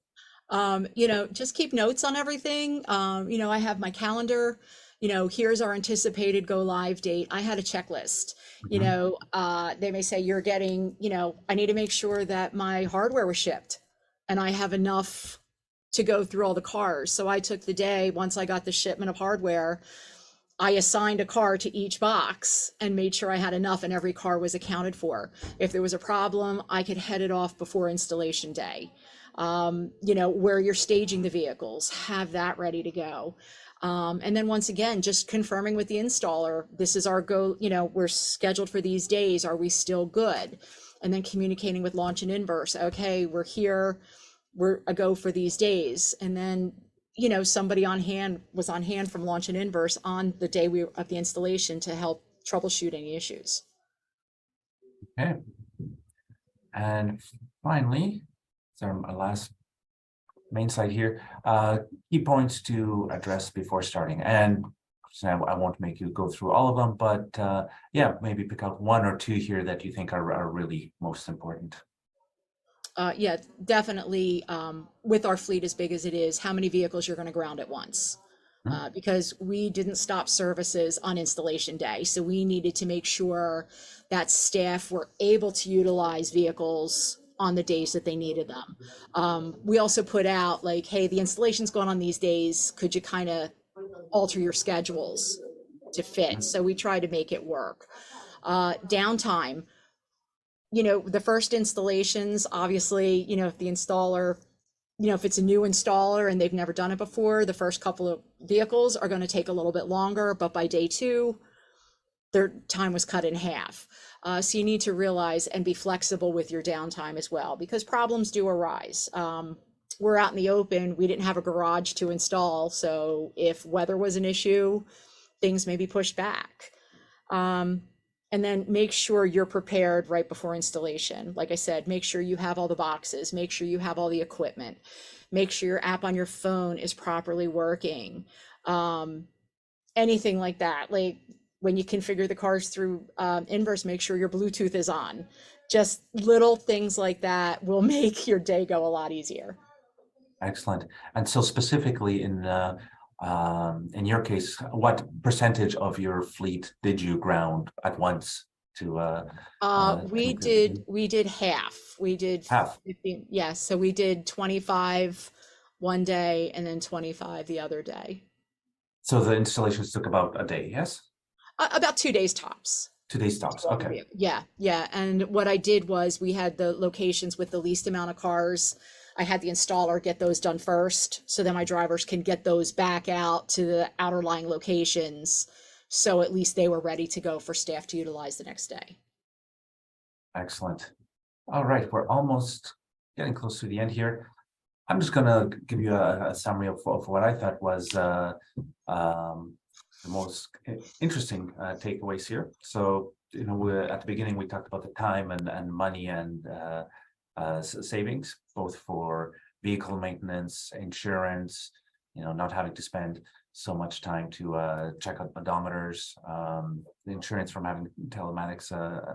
Just keep notes on everything. I have my calendar. Here's our anticipated go live date. I had a checklist. They may say you're getting, I need to make sure that my hardware was shipped and I have enough to go through all the cars. So I took the day, once I got the shipment of hardware, I assigned a car to each box and made sure I had enough and every car was accounted for. If there was a problem, I could head it off before installation day. Where you're staging the vehicles, have that ready to go. And then once again, just confirming with the installer, this is our go, we're scheduled for these days. Are we still good? And then communicating with Launch and Inverse. Okay, we're here, we're a go for these days. And then, somebody was on hand from Launch and Inverse on the day of the installation to help troubleshoot any issues. Okay. And finally, our last main slide here, key points to address before starting. And I won't make you go through all of them, but maybe pick out 1 or 2 here that you think are really most important. Yeah, definitely. With our fleet as big as it is, how many vehicles you're going to ground at once? Because we didn't stop services on installation day. So we needed to make sure that staff were able to utilize vehicles on the days that they needed them. We also put out like, hey, the installation's going on these days. Could you kind of alter your schedules to fit? So we try to make it work. Downtime, the first installations, obviously, if the installer, if it's a new installer and they've never done it before, the first couple of vehicles are going to take a little bit longer, but by day 2, their time was cut in half. So you need to realize and be flexible with your downtime as well, because problems do arise. We're out in the open. We didn't have a garage to install. So if weather was an issue, things may be pushed back. And then make sure you're prepared right before installation. Like I said, make sure you have all the boxes, make sure you have all the equipment, make sure your app on your phone is properly working. Anything like that, like when you configure the cars through Inverse, make sure your Bluetooth is on. Just little things like that will make your day go a lot easier. Excellent. And so specifically in your case, what percentage of your fleet did you ground at once to? We did half. We did half. 15, yes. So we did 25 one day and then 25 the other day. So the installations took about a day, yes? About 2 days tops. 2 days tops. Okay. Yeah. And what I did was we had the locations with the least amount of cars. I had the installer get those done first, so then my drivers can get those back out to the outerlying locations. So at least they were ready to go for staff to utilize the next day. Excellent. All right, we're almost getting close to the end here. I'm just going to give you a summary of what I thought was the most interesting takeaways here. So, at the beginning, we talked about the time and money and savings, both for vehicle maintenance, insurance, not having to spend so much time to check out odometers, the insurance from having telematics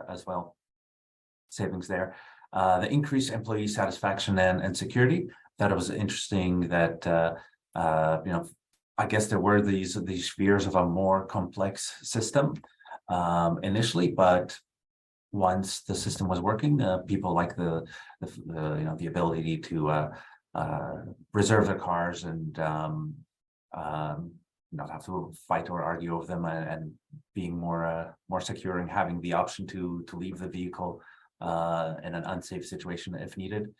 as well. Savings there. The increased employee satisfaction and security. That it was interesting that you know, I guess there were these fears of a more complex system initially, but once the system was working, people like the you know, the ability to reserve their cars and not have to fight or argue over them, and being more secure and having the option to leave the vehicle in an unsafe situation if needed.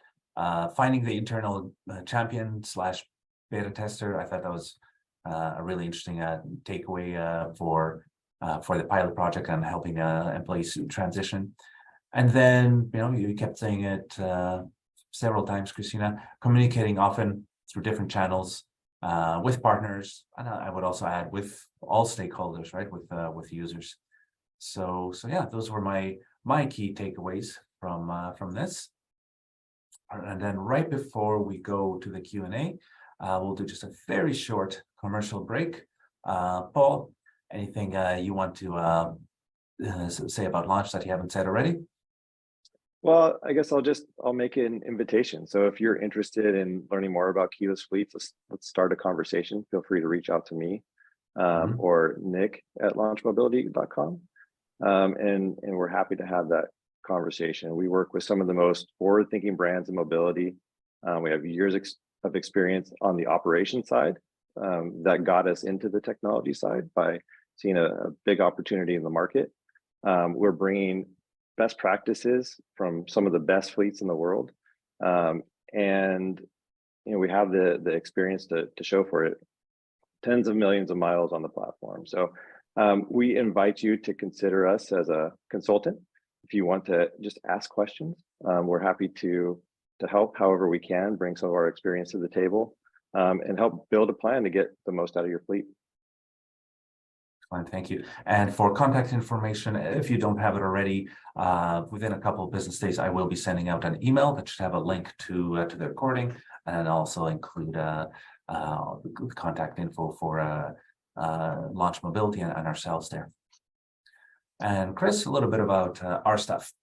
Finding the internal champion / beta tester, I thought that was a really interesting takeaway for the pilot project and helping employees transition. And then, you know, you kept saying it several times, Christina, communicating often through different channels with partners, and I would also add with all stakeholders, right, with users. So yeah, those were my key takeaways from this. And then right before we go to the Q&A, we'll do just a very short commercial break. Paul, anything you want to say about launch that you haven't said already? Well, I guess I'll make an invitation. So if you're interested in learning more about keyless fleets, let's start a conversation. Feel free to reach out to me or Nick at launchmobility.com. And we're happy to have that conversation. We work with some of the most forward-thinking brands in mobility. We have years of experience on the operation side that got us into the technology side by seeing a big opportunity in the market. We're bringing best practices from some of the best fleets in the world. And you know, we have the experience to show for it. Tens of millions of miles on the platform. So we invite you to consider us as a consultant. If you want to just ask questions, we're happy to help however we can, bring some of our experience to the table, and help build a plan to get the most out of your fleet. Thank you. And for contact information, if you don't have it already, within a couple of business days, I will be sending out an email that should have a link to the recording, and also include contact info for Launch Mobility and ourselves there. And Chris, a little bit about our stuff.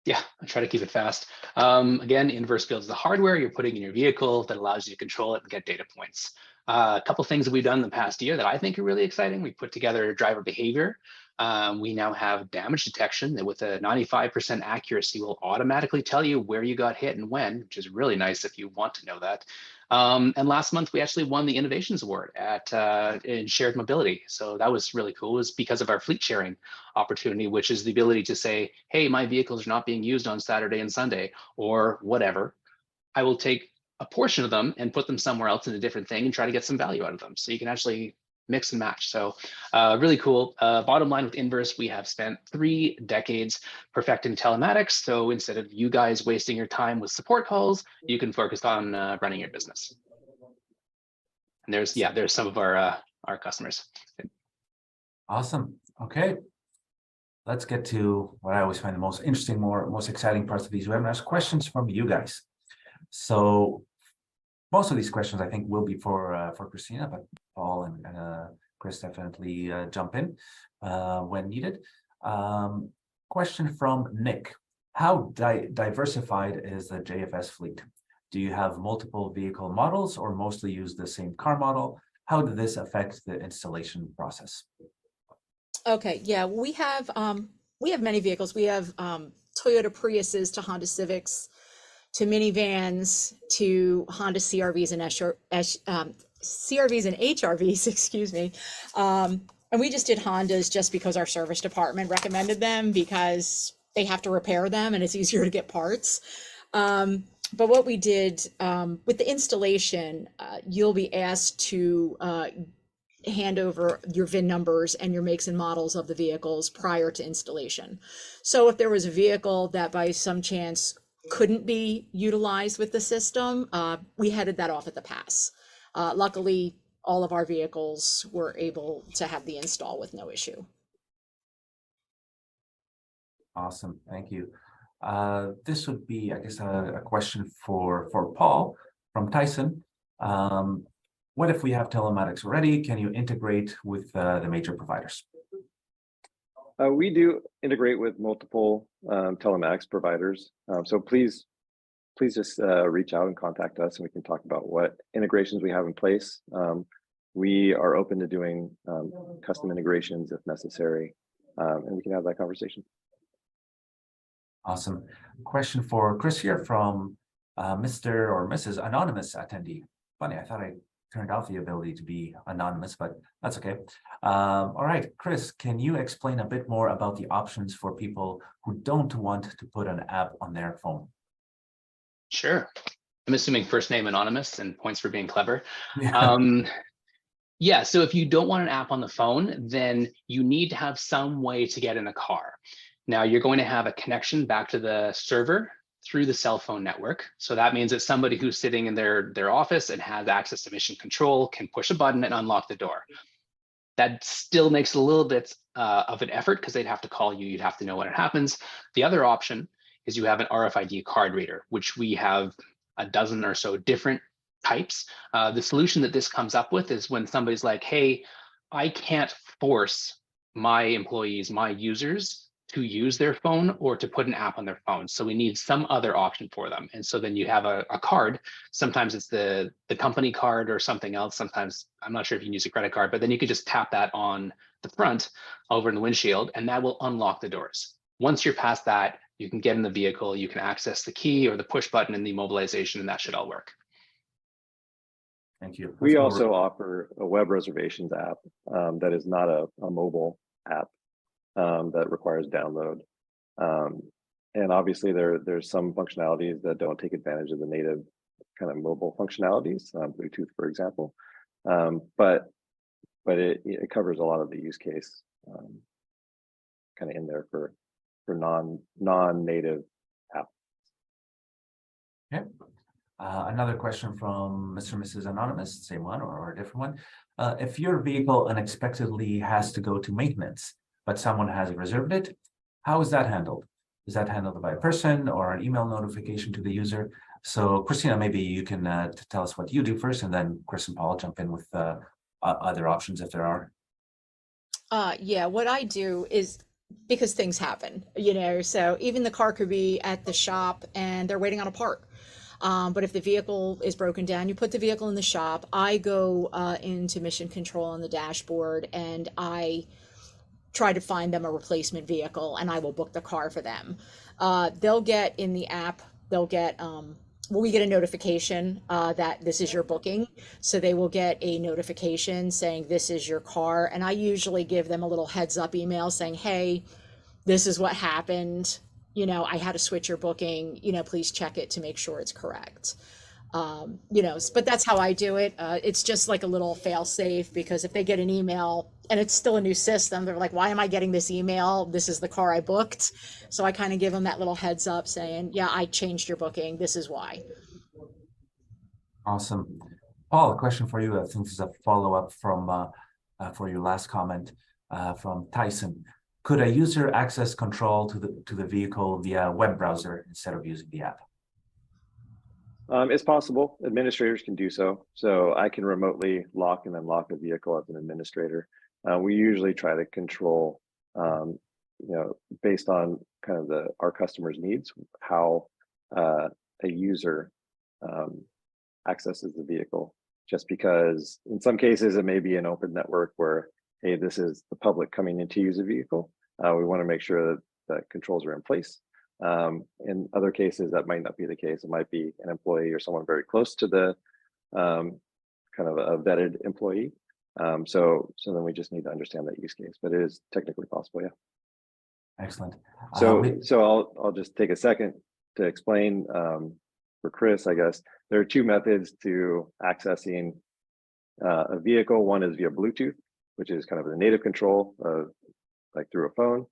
Yeah, I try to keep it fast. Again, Inverse builds the hardware you're putting in your vehicle that allows you to control it and get data points. A couple things that we've done in the past year that I think are really exciting. We put together driver behavior. We now have damage detection that with a 95% accuracy will automatically tell you where you got hit and when, which is really nice if you want to know that. And last month, we actually won the Innovations Award in shared mobility. So that was really cool. It was because of our fleet sharing opportunity, which is the ability to say, hey, my vehicles are not being used on Saturday and Sunday or whatever. I will take a portion of them and put them somewhere else in a different thing and try to get some value out of them. So you can actually mix and match. So really cool. Bottom line with Inverse, we have spent 3 decades perfecting telematics. So instead of you guys wasting your time with support calls, you can focus on running your business. And there's some of our customers. Awesome. Okay. Let's get to what I always find the most interesting, most exciting parts of these webinars, questions from you guys. So most of these questions I think will be for Christina, but Paul and Chris definitely jump in when needed. Question from Nick: how diversified is the JFS fleet? Do you have multiple vehicle models or mostly use the same car model? How did this affect the installation process? Okay, yeah, we have many vehicles. We have Toyota Priuses to Honda Civics, to minivans, to Honda CRVs and CRVs and HRVs, excuse me. And we just did Hondas just because our service department recommended them, because they have to repair them and it's easier to get parts. But what we did with the installation, you'll be asked to hand over your VIN numbers and your makes and models of the vehicles prior to installation. So if there was a vehicle that by some chance couldn't be utilized with the system, we headed that off at the pass. Luckily, all of our vehicles were able to have the install with no issue. Awesome, thank you. This would be, I guess, a question for Paul from Tyson. What if we have telematics already? Can you integrate with the major providers? We do integrate with multiple telematics providers. So please just reach out and contact us, and we can talk about what integrations we have in place. We are open to doing custom integrations if necessary, and we can have that conversation. Awesome. Question for Chris here from Mr. or Mrs. Anonymous attendee. Funny, I thought I turned off the ability to be anonymous, but that's okay. All right, Chris, can you explain a bit more about the options for people who don't want to put an app on their phone? Sure. I'm assuming first name anonymous and points for being clever. Yeah. Yeah, so if you don't want an app on the phone, then you need to have some way to get in the car. Now you're going to have a connection back to the server through the cell phone network. So that means that somebody who's sitting in their office and has access to mission control can push a button and unlock the door. That still makes a little bit of an effort because they'd have to call you. You'd have to know when it happens. The other option is you have an RFID card reader, which we have a dozen or so different types. The solution that this comes up with is when somebody's like, hey, I can't force my employees, my users to use their phone or to put an app on their phone. So we need some other option for them. And so then you have a card. Sometimes it's the company card or something else. Sometimes I'm not sure if you can use a credit card, but then you could just tap that on the front over in the windshield, and that will unlock the doors. Once you're past that, you can get in the vehicle, you can access the key or the push button in the immobilization, and that should all work. Thank you. We also offer a web reservations app that is not a mobile app that requires download. And obviously there's some functionalities that don't take advantage of the native kind of mobile functionalities, Bluetooth, for example. But it covers a lot of the use case kind of in there for non-native app. Okay. Another question from Mr. and Mrs. Anonymous, same one or a different one. If your vehicle unexpectedly has to go to maintenance, but someone has reserved it, how is that handled? Is that handled by a person or an email notification to the user? So Christina, maybe you can tell us what you do first, and then Chris and Paul jump in with other options if there are. Yeah, what I do is, because things happen, so even the car could be at the shop and they're waiting on a part. But if the vehicle is broken down, you put the vehicle in the shop. I go into mission control on the dashboard and I try to find them a replacement vehicle, and I will book the car for them. They'll get in the app, they'll get, we get a notification that this is your booking. So they will get a notification saying this is your car. And I usually give them a little heads up email saying, hey, this is what happened. I had to switch your booking, please check it to make sure it's correct. But that's how I do it. It's just like a little fail safe, because if they get an email and it's still a new system, they're like, why am I getting this email? This is the car I booked. So I kind of give them that little heads up saying, yeah, I changed your booking. This is why. Awesome. Paul, a question for you. I think this is a follow-up from for your last comment from Tyson. Could a user access control to the vehicle via web browser instead of using the app? It's possible. Administrators can do so. So I can remotely lock and unlock a vehicle as an administrator. We usually try to control, based on kind of our customers' needs, how a user accesses the vehicle. Just because in some cases it may be an open network where, hey, this is the public coming in to use a vehicle. We want to make sure that controls are in place. In other cases, that might not be the case. It might be an employee or someone very close to the kind of a vetted employee. So then we just need to understand that use case, but it is technically possible, yeah. Excellent. So I'll just take a second to explain for Chris, I guess. There are two methods to accessing a vehicle. One is via Bluetooth, which is kind of the native control like through a phone,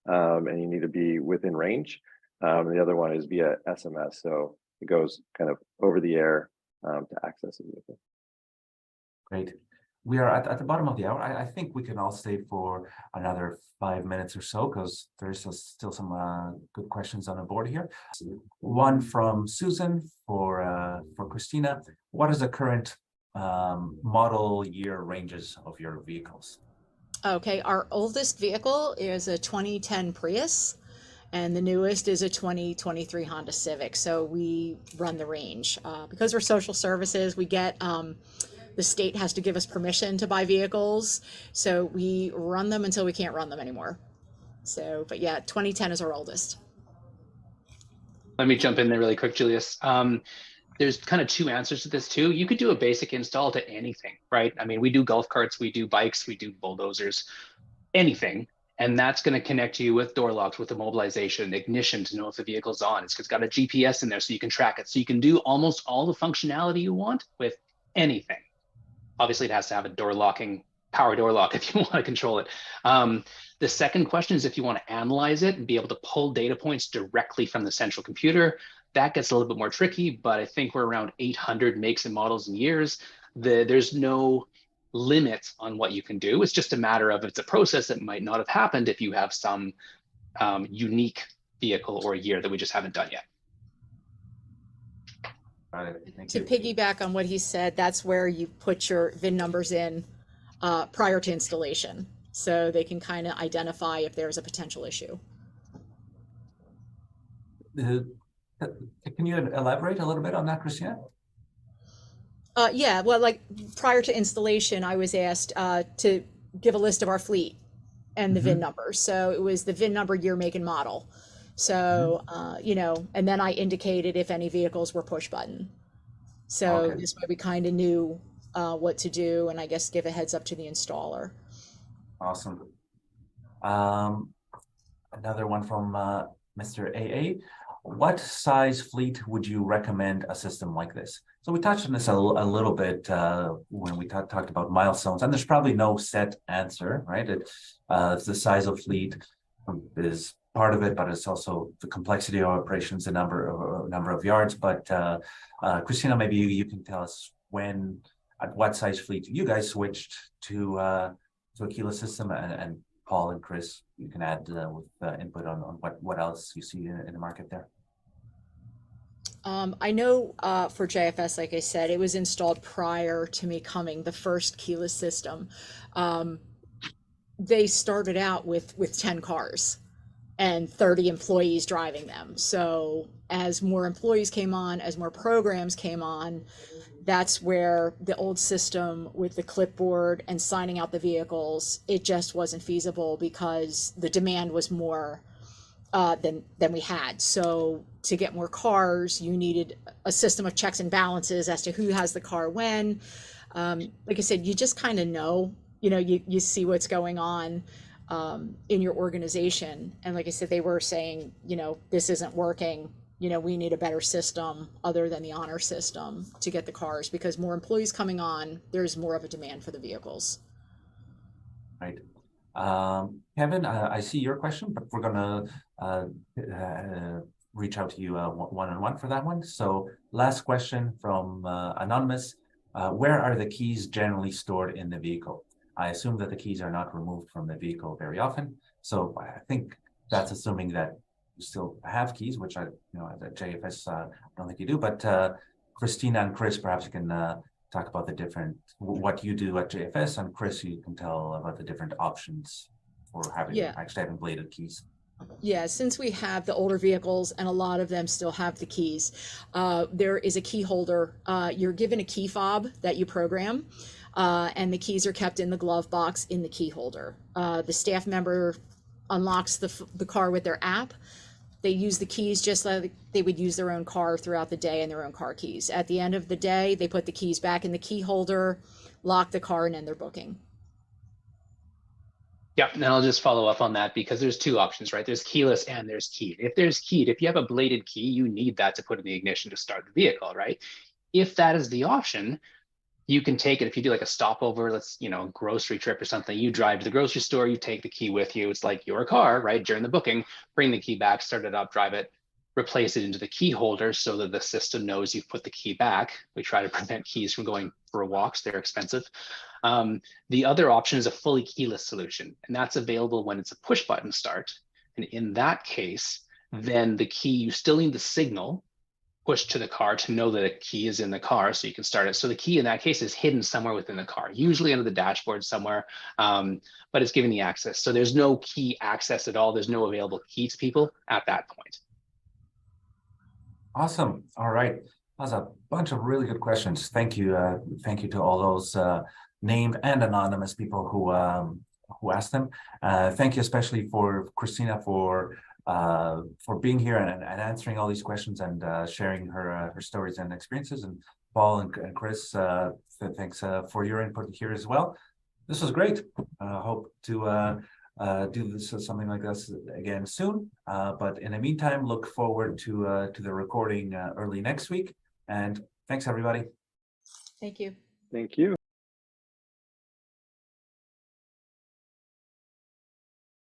and you need to be within range. The other one is via SMS, so it goes kind of over the air to access the vehicle. Great. We are at the bottom of the hour. I think we can all stay for another 5 minutes or so, because there's still some good questions on the board here. One from Susan for Christina. What is the current model year ranges of your vehicles? Okay, our oldest vehicle is a 2010 Prius, and the newest is a 2023 Honda Civic. So we run the range. Because we're social services, we get the state has to give us permission to buy vehicles. So we run them until we can't run them anymore. So, but yeah, 2010 is our oldest. Let me jump in there really quick, Julius. There's kind of two answers to this too. You could do a basic install to anything, right? I mean, we do golf carts, we do bikes, we do bulldozers, anything. And that's going to connect you with door locks, with immobilization, ignition to know if the vehicle's on. It's got a GPS in there so you can track it. So you can do almost all the functionality you want with anything. Obviously, it has to have a door locking, power door lock if you want to control it. The second question is if you want to analyze it and be able to pull data points directly from the central computer. That gets a little bit more tricky, but I think we're around 800 makes and models and years. There's no limit on what you can do. It's just a matter of it's a process that might not have happened if you have some unique vehicle or year that we just haven't done yet. Got it. Thank To you. piggyback on what he said, that's where you put your VIN numbers in prior to installation. So they can kind of identify if there's a potential issue. Can you elaborate a little bit on that, Christina? Yeah, well, like prior to installation, I was asked to give a list of our fleet and the VIN number. So it was the VIN number, year, make, and model. So, you know, and then I indicated if any vehicles were push button. So Okay. this way we kind of knew what to do, and I guess give a heads up to the installer. Awesome. Another one from Mr. AA. What size fleet would you recommend a system like this? So we touched on this a little bit when we talked about milestones, and there's probably no set answer, right? It's the size of fleet is part of it, but it's also the complexity of operations, the number of yards. But Christina, maybe you can tell us at what size fleet you guys switched to a keyless system, and Paul and Chris, you can add with input on what else you see in the market there. I know for JFS, like I said, it was installed prior to me coming, the first keyless system. They started out with 10 cars and 30 employees driving them. So as more employees came on, as more programs came on, that's where the old system with the clipboard and signing out the vehicles, it just wasn't feasible because the demand was more than we had. So to get more cars, you needed a system of checks and balances as to who has the car when. Like I said, you just kind of know, you see what's going on in your organization. And like I said, they were saying, this isn't working. We need a better system other than the honor system to get the cars, because more employees coming on, there's more of a demand for the vehicles. Right. Kevin, I see your question, but we're gonna reach out to you one-on-one for that one. So last question from Anonymous. Where are the keys generally stored in the vehicle? I assume that the keys are not removed from the vehicle very often. So I think that's assuming that you still have keys, which at JFS, I don't think you do, but Christina and Chris, perhaps you can talk about what you do at JFS, and Chris, you can tell about the different options for actually having bladed keys. Yeah, since we have the older vehicles and a lot of them still have the keys, there is a key holder. You're given a key fob that you program, and the keys are kept in the glove box in the key holder. The staff member unlocks the car with their app. They use the keys just like they would use their own car throughout the day and their own car keys. At the end of the day, they put the keys back in the key holder, lock the car, and end their booking. Yeah, and I'll just follow up on that because there's two options, right? There's keyless and there's keyed. If there's keyed, if you have a bladed key, you need that to put in the ignition to start the vehicle, right? If that is the option, you can take it. If you do like a stopover, let's, grocery trip or something, you drive to the grocery store, you take the key with you. It's like your car, right? During the booking, bring the key back, start it up, drive it, replace it into the key holder so that the system knows you've put the key back. We try to prevent keys from going for walks. They're expensive. The other option is a fully keyless solution, and that's available when it's a push button start. And in that case, then the key, you still need the signal push to the car to know that a key is in the car so you can start it. So the key in that case is hidden somewhere within the car, usually under the dashboard somewhere, but it's giving the access. So there's no key access at all. There's no available key to people at that point. Awesome. All right. That was a bunch of really good questions. Thank you. Thank you to all those named and anonymous people who asked them. Thank you especially for Christina for being here and answering all these questions and sharing her stories and experiences. And Paul and Chris, thanks for your input here as well. This was great. Hope to do this something like this again soon. But in the meantime, look forward to the recording early next week. And thanks, everybody. Thank you. Thank you.